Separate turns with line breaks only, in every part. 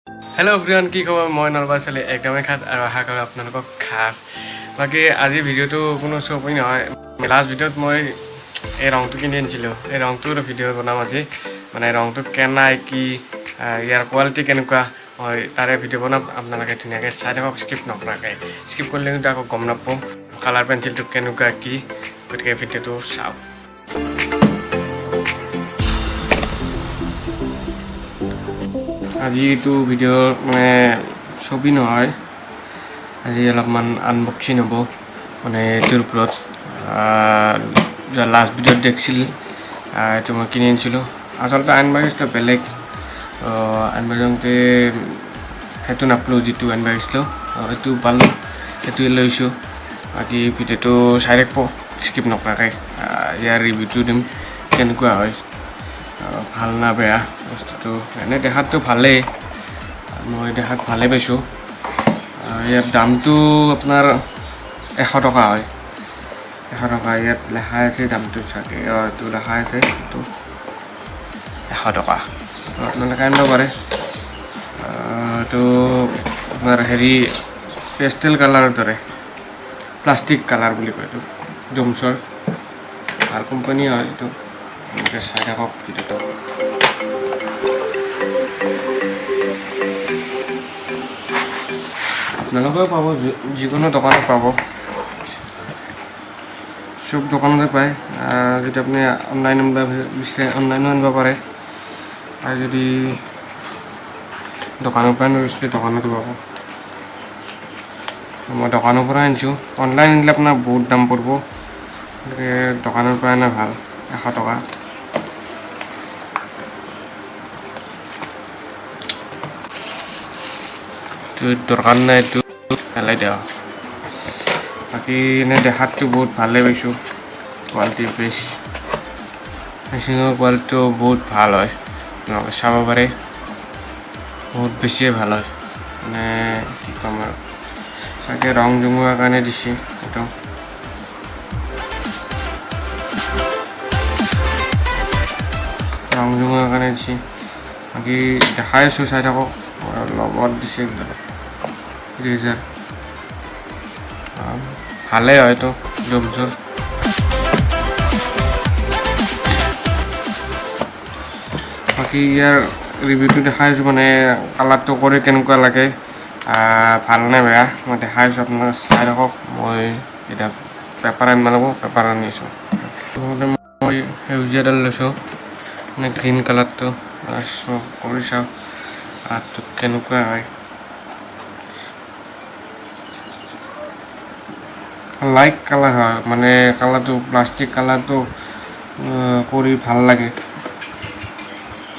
Hello' everyone, কি খবৰ? মই নলবাৰী ছোৱালী একদমেই খাছ আৰু আশা কৰোঁ আপোনালোকক খাছ। বাকী আজিৰ ভিডিঅ'টো কোনো শ্বপিং নহয়। লাষ্ট ভিডিঅ'ত মই এই ৰংটো কিনি আনিছিলোঁ। এই ৰংটোৰ ভিডিঅ' বনাম আজি। মানে ৰংটো কেনাই কি, ইয়াৰ কোৱালিটি কেনেকুৱা হয় তাৰে ভিডিঅ' বনাম। আপোনালোকে ধুনীয়াকৈ চাই থাকক, স্কিপ নকৰাকৈ। স্কিপ কৰিলে কিন্তু আকৌ গম নাপাওঁ কালাৰ পেঞ্চিলটো কেনেকুৱা কি, গতিকে ভিডিঅ'টো চাওক। আজি এইটো ভিডিঅ'ৰ মানে ছবি নহয়, আজি অলপমান আনবক্সিং হ'ব। মানে এইটোৰ ওপৰত লাষ্ট ভিডিঅ'ত দেখিছিল, এইটো মই কিনি আনিছিলোঁ। আচলতে আনবক্সিংটো বেলেগ, আনবক্সিংতে সেইটো নাপালোঁ যিটো আনবক্সিং এইটো পালোঁ, সেইটোৱে লৈছোঁ। বাকী ভিডিঅ'টো চাই থাকিব স্কিপ নকৰাকৈ। ইয়াৰ ৰিভিউটো দিম কেনেকুৱা হয়, ভাল না বেয়া বস্তুটো। এনেই দেখাততো ভালেই, মই দেখাত ভালেই পাইছোঁ। ইয়াৰ দামটো আপোনাৰ 100 টকা হয়। 100 টকা ইয়াত লেখা আছে, দামটো চাগে এইটো লেখা আছে, এইটো 100 টকা। আপোনালোকে আনিব পাৰে। এইটো আপোনাৰ হেৰি পেষ্টেল কালাৰৰ দৰে, প্লাষ্টিক কালাৰ বুলি কয় এইটো, জমছৰ ভাল কোম্পানী হয় এইটো। এনেকৈ চাই থাকক ভিডিঅ'টো। আপোনালোকেও পাব, যিকোনো দোকানত পাব, চব দোকানতে পায়। যদি আপুনি অনলাইন আনিব বিচাৰে অনলাইনো আনিব পাৰে, আৰু যদি দোকানৰ পৰা আনিব বিচাৰে দোকানতো পাব। মই দোকানৰ পৰা আনিছোঁ। অনলাইন আনিলে আপোনাৰ বহুত দাম পৰিব, গতিকে দোকানৰ পৰা আনা ভাল। 100 টকা। দৰকাৰ নাই, এইটো পেলাই দিয়া। বাকী এনেই দেখাততো বহুত ভালেই পাইছোঁ, কোৱালিটি বেছ, মেচিনৰ কোৱালিটিটো বহুত ভাল হয়, আপোনালোকে চাব পাৰে। বহুত বেছিয়ে ভাল হয়, মানে কি ক'ম আৰু, চাগে ৰং জমোৱাৰ কাৰণে দিছে এইটো। ৰং জমোৱাৰ কাৰণে দিছে। বাকী দেখাই আছোঁ, চাই থাকক। লগত দিছে ইৰেজাৰ, ভালেই হয় এইটো জমছৰ। বাকী ইয়াৰ ৰিভিউটো দেখাই আছোঁ, মানে কালাৰটো কৰি কেনেকুৱা লাগে, ভাল নে বেয়া মই দেখাই আছোঁ, আপোনালোকে চাই থাকক। মই এতিয়া পেপাৰ আনিব লাগিব, পেপাৰ আনিছোঁ। মই সেউজীয়াডাল লৈছোঁ, মানে গ্ৰীণ কালাৰটো কৰি চাওঁ কালাৰটো কেনেকুৱা হয়। লাইট কালাৰ হয়, মানে কালাৰটো প্লাষ্টিক কালাৰটো কৰি ভাল লাগে,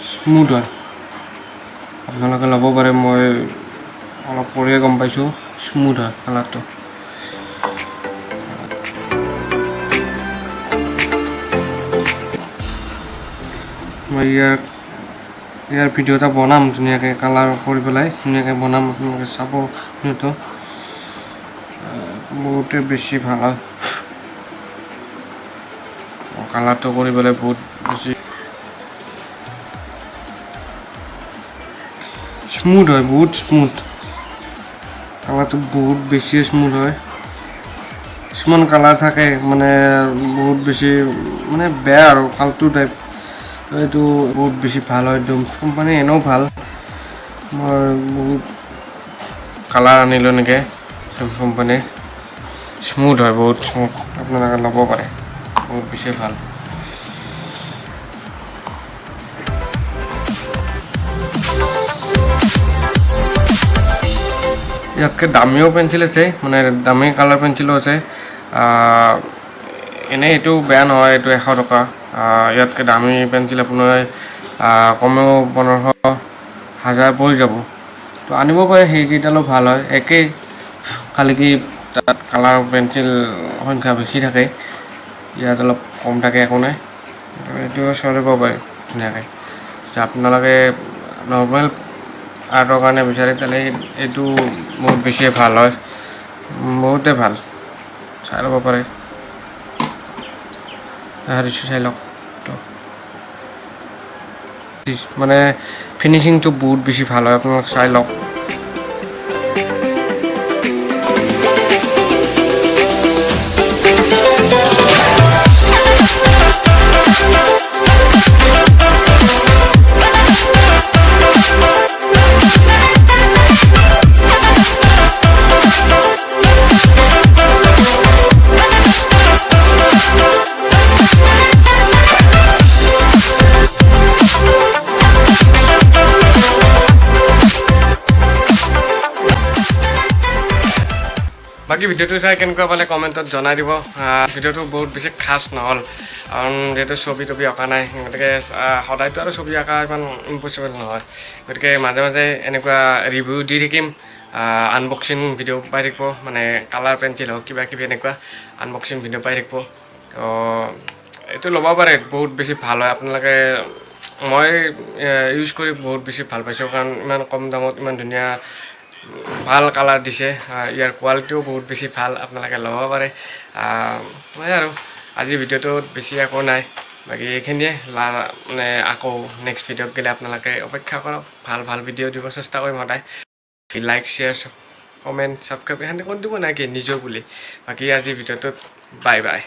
স্মুথ হয়। আপোনালোকে ল'ব পাৰে, মই অলপ কৰিয়ে গম পাইছোঁ, স্মুথ হয় কালাৰটো। মই ইয়াৰ ভিডিঅ' এটা বনাম ধুনীয়াকৈ, কালাৰ কৰি পেলাই ধুনীয়াকৈ বনাম, আপোনালোকে চাব। সেইটো বহুতে বেছি ভাল হয়, কালাৰটো কৰি পেলাই বহুত বেছি স্মুথ হয়, বহুত স্মুথ কালাৰটো, বহুত বেছি স্মুথ হয়। কিছুমান কালাৰ থাকে মানে বহুত বেছি মানে বেয়া আৰু ফাল্টু টাইপ, এইটো বহুত বেছি ভাল হয়। একদম কোম্পানী এনেও ভাল, মই বহুত কালাৰ আনিলোঁ এনেকৈ কোম্পানীৰ, স্মুথ হয়, বহুত স্মুথ। আপোনালোকে ল'ব পাৰে, বহুত বেছি ভাল। ইয়াতকৈ দামীও পেঞ্চিল আছে, মানে দামী কালাৰ পেঞ্চিলো আছে। এনেই এইটো বেয়া নহয়, এইটো 100 টকা। ইয়াতকৈ দামী পেঞ্চিল আপোনাৰ কমেও 15,000 পৰি যাব। তো আনিব পাৰে, সেইকেইডালো ভাল হয়, একেই, খালি কি তাত কালাৰ পেঞ্চিল সংখ্যা বেছি থাকে, ইয়াত অলপ কম থাকে, একো নাই। এইটো চলিব পাৰে ধুনীয়াকৈ। আপোনালোকে নৰ্মেল আৰ্টৰ কাৰণে বিচাৰে তেতিয়াহ'লে এইটো বহুত বেছিয়ে ভাল হয়, বহুতে ভাল, চাই ল'ব পাৰে। চাই লওক। মানে ফিনিচিংটো বহুত বেছি ভাল হয়, আপোনালোক চাই লওক। বাকী ভিডিঅ'টো চাই কেনেকুৱা পালে কমেণ্টত জনাই দিব। ভিডিঅ'টো বহুত বেছি খাচ নহ'ল, কাৰণ যিহেতু ছবি তবি অঁকা নাই, গতিকে সদায়তো আৰু ছবি অঁকা ইমান ইম্পচিবল নহয়। গতিকে মাজে মাজে এনেকুৱা ৰিভিউ দি থাকিম, আনবক্সিং ভিডিঅ' পাই থাকিব, মানে কালাৰ পেঞ্চিল হওক কিবা কিবি এনেকুৱা আনবক্সিং ভিডিঅ' পাই থাকিব। এইটো ল'ব পাৰে, বহুত বেছি ভাল হয়। আপোনালোকে মই ইউজ কৰি বহুত বেছি ভাল পাইছোঁ, কাৰণ ইমান কম দামত ইমান ধুনীয়া ভাল কালাৰ দিছে। ইয়াৰ কোৱালিটিও বহুত বেছি ভাল, আপোনালোকে ল'ব পাৰে। মই আৰু আজিৰ ভিডিঅ'টোত বেছি একো নাই, বাকী এইখিনিয়ে। মানে আকৌ নেক্সট ভিডিঅ'ত গ'লে আপোনালোকে অপেক্ষা কৰক, ভাল ভাল ভিডিঅ' দিব চেষ্টা কৰিম সদায়। লাইক শ্বেয়াৰ কমেণ্ট ছাবস্ক্ৰাইব এইখিনি কৰি দিব নাই কি নিজৰ বুলি। বাকী আজিৰ ভিডিঅ'টোত বাই বাই।